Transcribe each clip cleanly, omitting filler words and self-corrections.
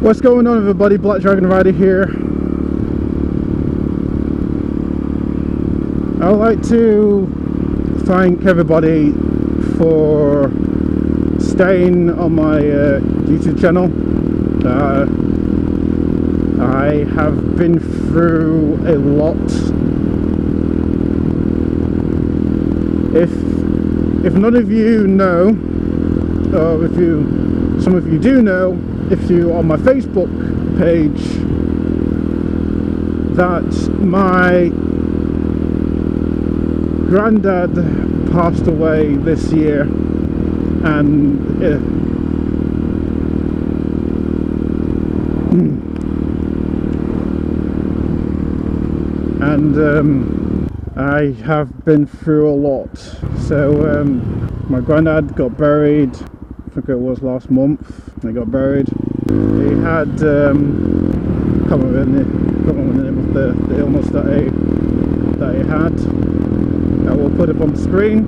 What's going on, everybody? Black Dragon Rider here. I'd like to thank everybody for staying on my YouTube channel. I have been through a lot. If none of you know, or some of you do know, if you're on my Facebook page, that my granddad passed away this year, and I have been through a lot. So my granddad got buried, I think it was last month. He got buried. He had can't remember the name of the illness that he had. I will put it on the screen.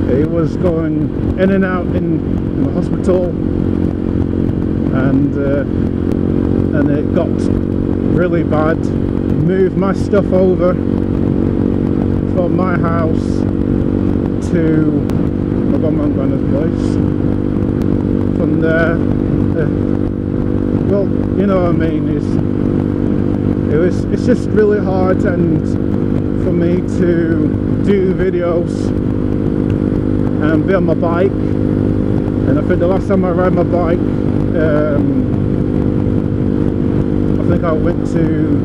He was going in and out in the hospital, and it got really bad. Moved my stuff over from my house to my grandma and granddad's place. From there, well, you know what I mean. It's just really hard, and for me to do videos and be on my bike. And I think the last time I rode my bike, I think I went to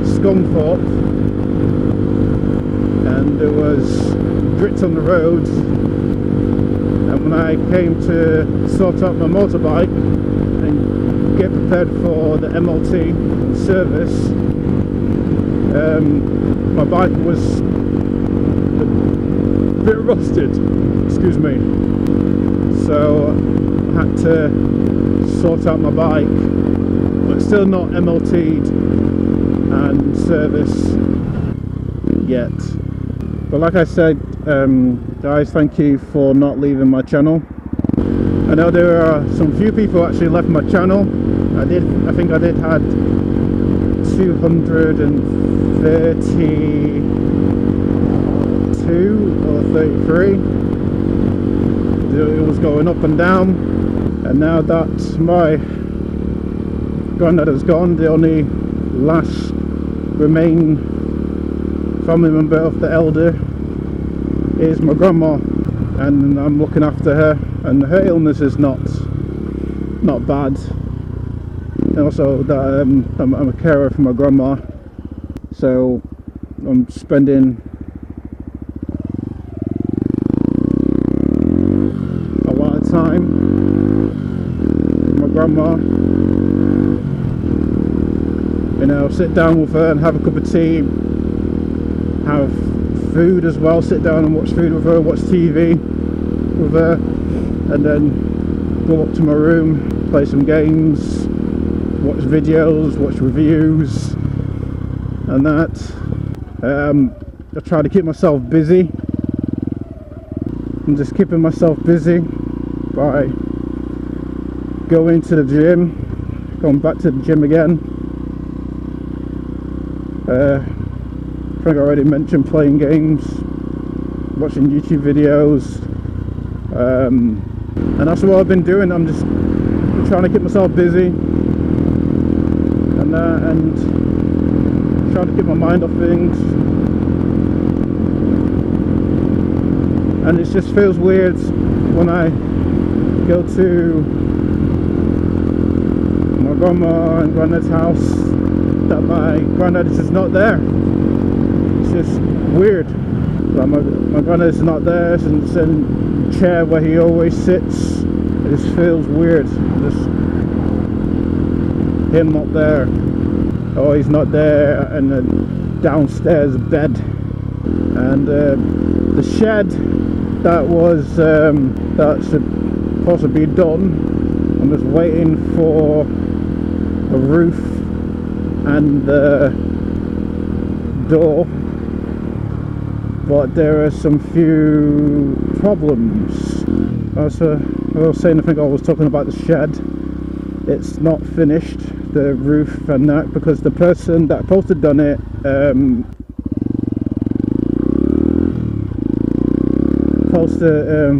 Scunthorpe, and there was bricks on the roads, and when I came to sort out my motorbike and get prepared for the MLT service, my bike was a bit rusted, excuse me, so I had to sort out my bike, but still not MLT'd and service yet. But like I said, guys, thank you for not leaving my channel. I know there are some few people who actually left my channel. I think I did had 232 or 33. It was going up and down, and now that my granddad is gone, the only last remaining family member of the elder is my grandma, and I'm looking after her, and her illness is not bad. And also that I'm a carer for my grandma, so I'm spending a lot of time with my grandma. You know, sit down with her and have a cup of tea, have food as well, sit down and watch food with her, watch TV with her, and then go up to my room, play some games, watch videos, watch reviews and that. I try to keep myself busy. I'm just keeping myself busy by going to the gym, going back to the gym again. I think I already mentioned playing games, watching YouTube videos, and that's what I've been doing. I'm just trying to keep myself busy, and trying to keep my mind off things. And it just feels weird when I go to my grandma and granddad's house that my granddad is just not there. It's just weird. Like my granddad is not there, it's in the chair where he always sits. It just feels weird. Just him not there. Oh, he's not there in the downstairs bed. And the shed that was that should possibly be done, I'm just waiting for a roof and the door, but there are some few problems. As I was saying, I think I was talking about the shed. It's not finished, the roof and that, because the person that posted done it supposed to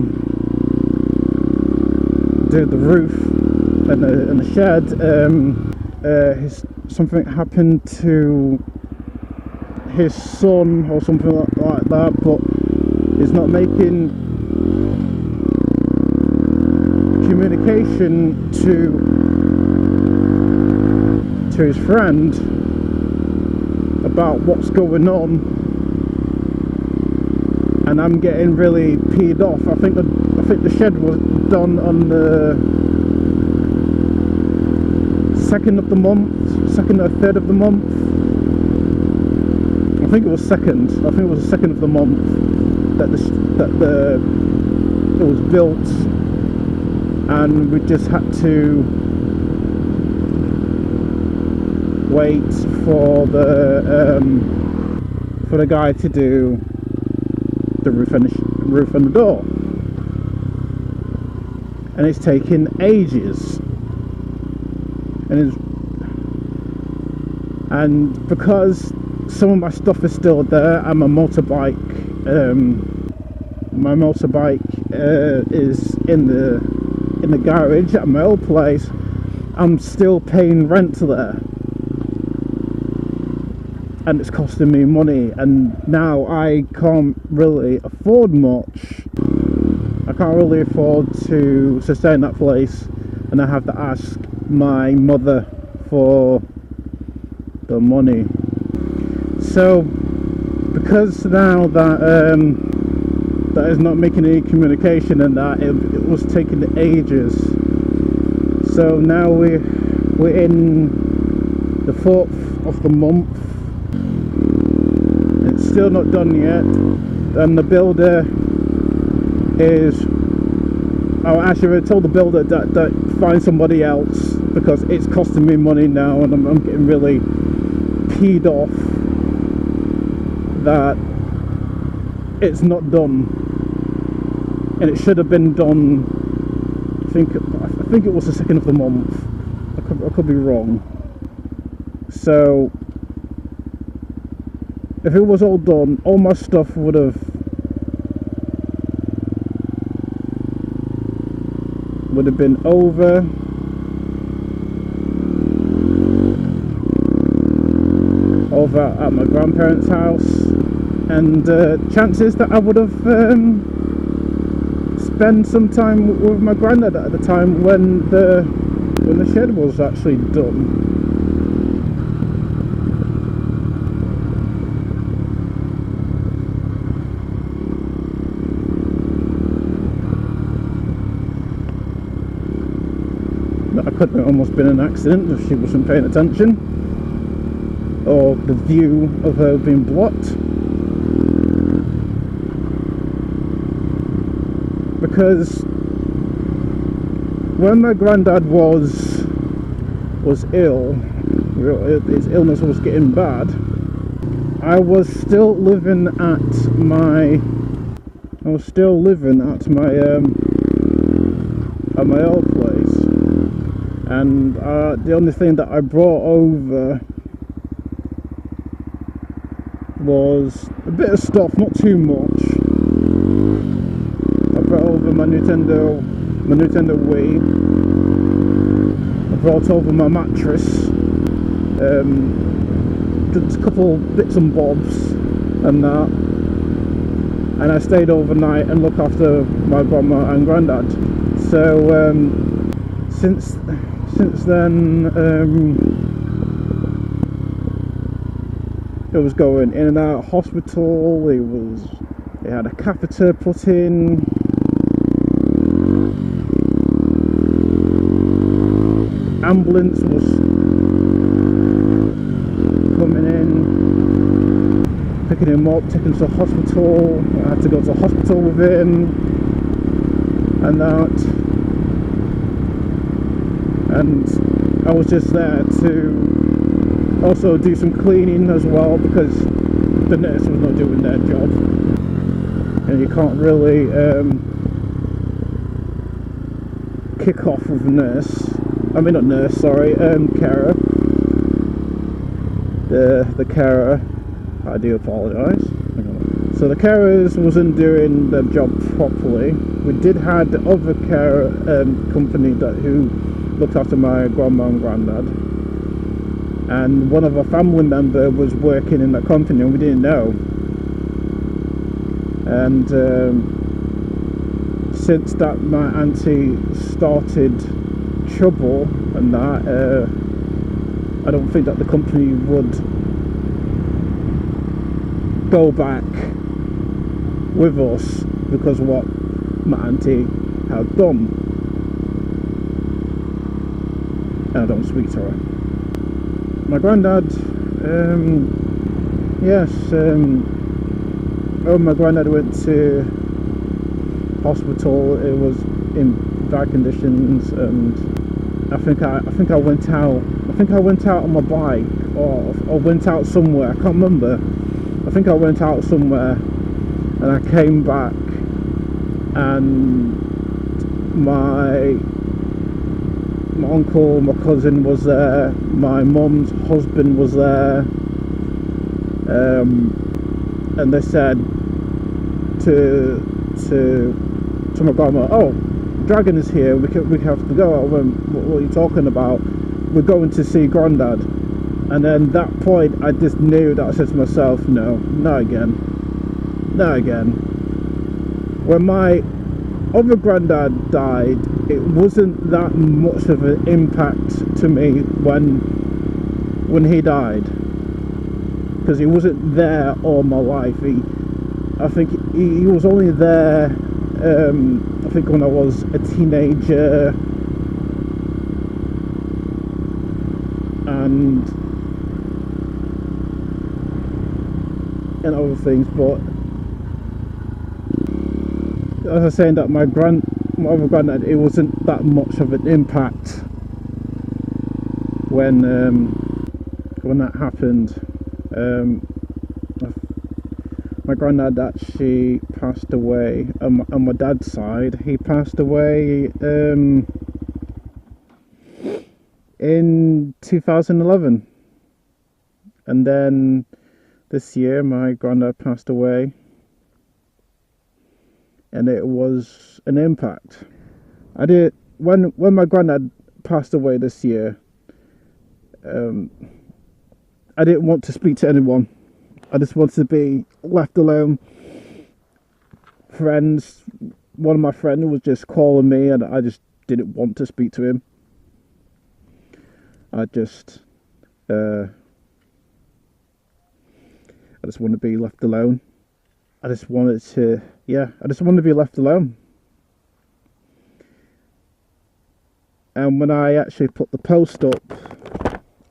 do the roof and the shed. Something happened to his son or something like that, but he's not making communication to his friend about what's going on, and I'm getting really peed off. I think the shed was done on the 2nd of the month, 2nd or 3rd of the month. I think it was 2nd. I think it was the 2nd of the month that it was built, and we just had to wait for the guy to do the roof and the door, and it's taking ages. And because some of my stuff is still there, and my motorbike is in the garage at my old place, I'm still paying rent there, and it's costing me money, and now I can't really afford much. I can't really afford to sustain that place, and I have to ask my mother for the money. So because now that that is not making any communication, and that it was taking ages, so now we're in the 4th of the month. It's still not done yet, and the builder is, I told the builder that find somebody else, because it's costing me money now, and I'm getting really peed off that it's not done, and it should have been done. I think it was the 2nd of the month. I could be wrong. So if it was all done, all my stuff would have been over at my grandparents' house, and chances that I would have spent some time with my granddad at the time when the shed was actually done. That could have almost been an accident if she wasn't paying attention, or the view of her being blocked. Because when my granddad was ill, his illness was getting bad, I was still living at my old place, and the only thing that I brought over was a bit of stuff, not too much. I brought over my Nintendo Wii. I brought over my mattress, just a couple bits and bobs and that, and I stayed overnight and looked after my grandma and granddad. So since then, it was going in and out of hospital. They had a catheter put in. Ambulance was coming in, picking him up, taking him to the hospital. I had to go to the hospital with him and that. And I was just there to also do some cleaning as well, because the nurse was not doing their job. and you can't really kick off with a nurse. I mean, not nurse, sorry, carer. The carer, I do apologise. So the carers wasn't doing their job properly. We did have the other care company who looked after my grandma and granddad, and one of our family member was working in that company and we didn't know. And since that, my auntie started trouble and that, I don't think that the company would go back with us because of what my auntie had done. And I don't speak to her. My granddad, yes, oh, my granddad went to hospital. It was in bad conditions, and I think I went out. I think I went out on my bike, or went out somewhere. I can't remember. I think I went out somewhere, and I came back, and my uncle, my cousin was there. My mum's husband was there, and they said to my grandma, "Oh, Dragon is here. We have to go." I went, "What are you talking about? We're going to see Grandad." And then that point, I just knew that I said to myself, "No, not again, not again." When my other granddad died, it wasn't that much of an impact to me when he died, because he wasn't there all my life. I think he was only there, I think when I was a teenager, and other things. But as I was saying, that my other granddad, it wasn't that much of an impact when that happened. My granddad actually passed away on my dad's side. He passed away in 2011, and then this year my granddad passed away, and it was an impact. When my granddad passed away this year, I didn't want to speak to anyone. I just wanted to be left alone. Friends, one of my friends was just calling me, and I just didn't want to speak to him. I just want to be left alone. I just wanted to be left alone. And when I actually put the post up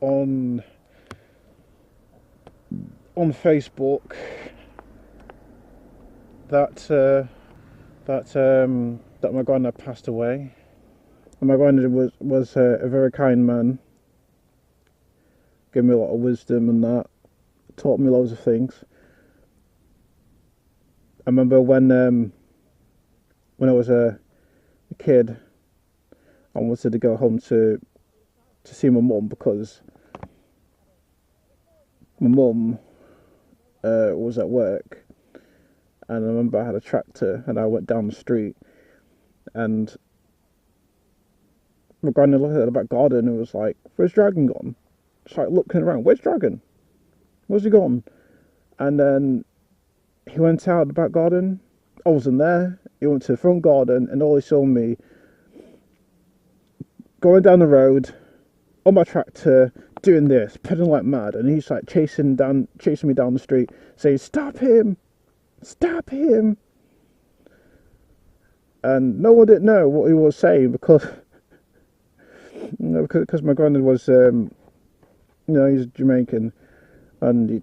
on Facebook that my granddad passed away, and my granddad was a very kind man, gave me a lot of wisdom and that, taught me loads of things. I remember when I was a kid, I wanted to go home to see my mum, because my mum was at work, and I remember I had a tractor, and I went down the street, and my granddad looked at the back garden and was like, "Where's Dragon gone?" Just like looking around, "Where's Dragon? Where's he gone?" And then he went out the back garden. I wasn't there. He went to the front garden, and all he saw me going down the road on my tractor, doing this, pedaling like mad, and he's like chasing me down the street, saying, "Stop him! Stop him!" And no one didn't know what he was saying, because my granddad was, he's Jamaican, and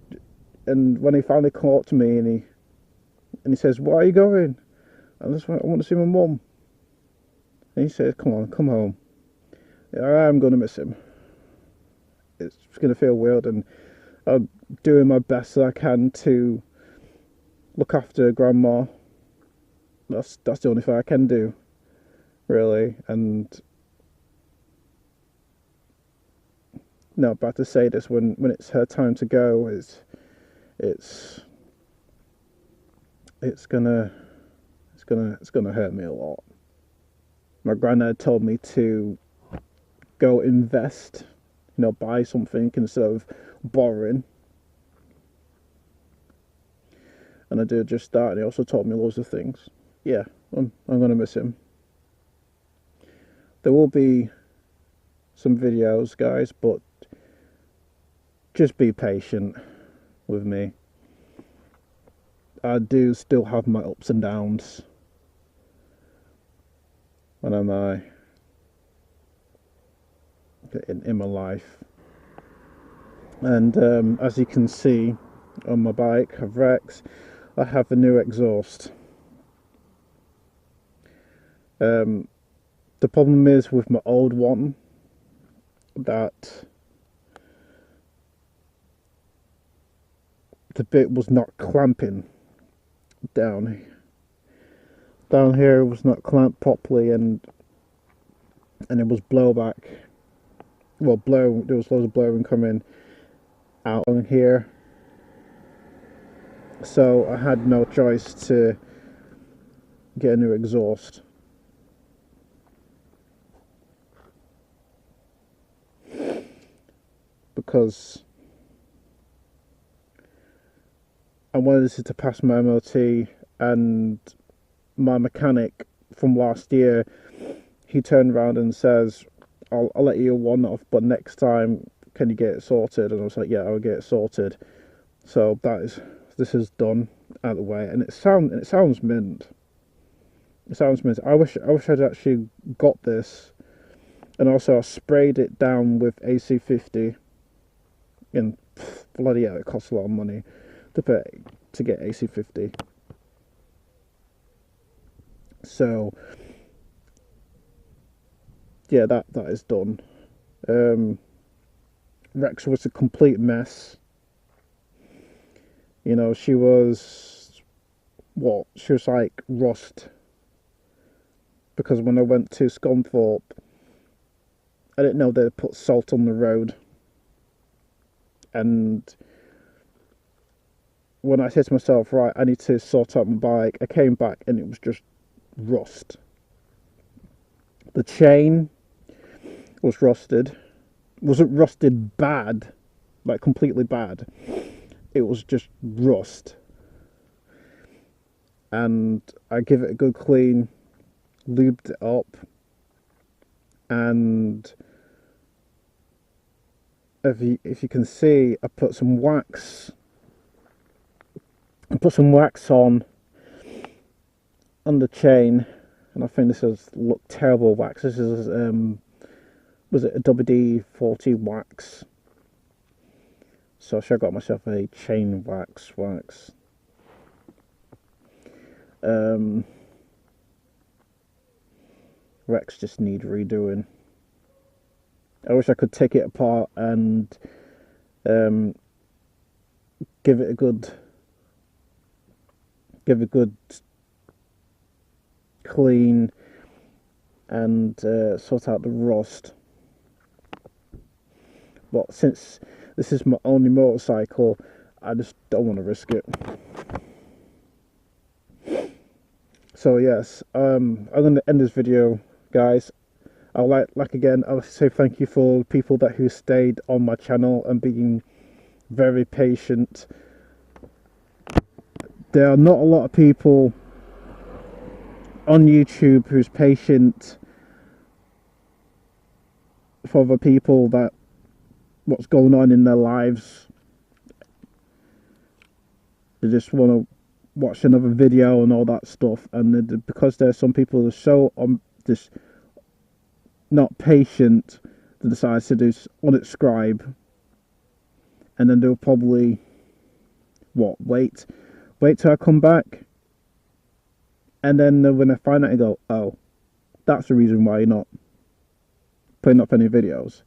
when he finally caught to me, and he says, "Where are you going?" And I want to see my mum. And he says, "Come on, come home. I'm going to miss him. It's going to feel weird, and I'm doing my best that I can to look after Grandma That's the only thing I can do, really. And no, but to say this, when it's her time to go, it's gonna hurt me a lot. My granddad told me to go invest, buy something instead of borrowing. And I did just that, and he also taught me loads of things. Yeah, I'm gonna miss him. There will be some videos, guys, but just be patient with me. I do still have my ups and downs when I'm in my life. And as you can see on my bike, Rex, I have a new exhaust. The problem is with my old one that the bit was not clamping down here. It was not clamped properly, and it was blowback. Well, there was loads of blowing coming out on here, so I had no choice to get a new exhaust. Because I wanted it to pass my MOT, and my mechanic from last year, he turned around and says, I'll let you one off, but next time can you get it sorted? And I was like, yeah, I'll get it sorted. So this is done, out of the way, and it sounds mint. It sounds mint. I wish I'd actually got this, and also I sprayed it down with AC50. And bloody hell, it costs a lot of money to get AC50. So yeah, that is done. Rex was a complete mess. She was like rust. Because when I went to Scunthorpe, I didn't know they'd put salt on the road. And when I said to myself, right, I need to sort out my bike, I came back and it was just rust. The chain was rusted. It wasn't rusted bad, like completely bad. It was just rust. And I give it a good clean, lubed it up, and if you can see, I put some wax. On the chain, and I think this has looked terrible wax. This is was it a WD-40 wax? So I should have got myself a chain wax. Rex just need redoing. I wish I could take it apart and give it a good clean and sort out the rust. But since this is my only motorcycle, I just don't want to risk it. So yes, I'm going to end this video, guys. I'd like again, I would say thank you for people who stayed on my channel and being very patient. There are not a lot of people on YouTube who's patient for the people that what's going on in their lives. They just want to watch another video and all that stuff, and because there's some people that are so just not patient, they decide to do unsubscribe, and then they'll probably wait till I come back, and then when I find out, I go, oh, that's the reason why you're not putting up any videos.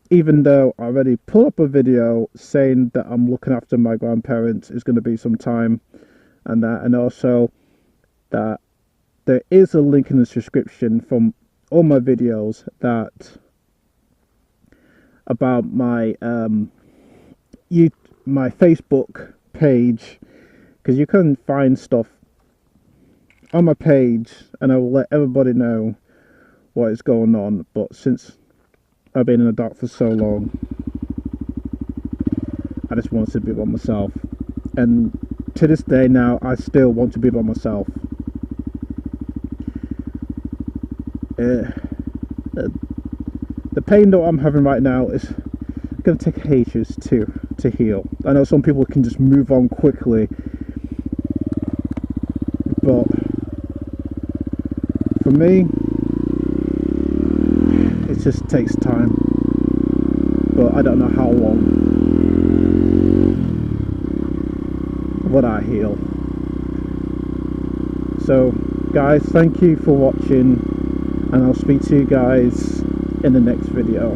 Even though I already put up a video saying that I'm looking after my grandparents, it's going to be some time, and also that there is a link in the description from all my videos that about my my Facebook page, because you can find stuff on my page and I will let everybody know what is going on. But since I've been in the dark for so long, I just wanted to be by myself, and to this day now I still want to be by myself. The pain that I'm having right now is going to take ages to heal. I know some people can just move on quickly, but for me it just takes time, but I don't know how long would I heal. So guys, thank you for watching, and I'll speak to you guys in the next video.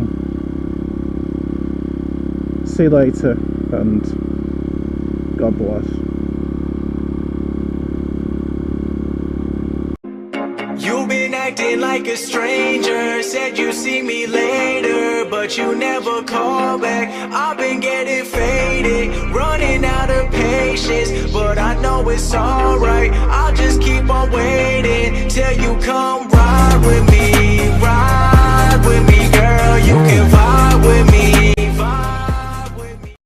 See you later, and God bless. You've been acting like a stranger, said you see me later, but you never call back. I've been getting faded, running out of patience, but I know it's alright. I'll just keep on waiting till you come ride with me.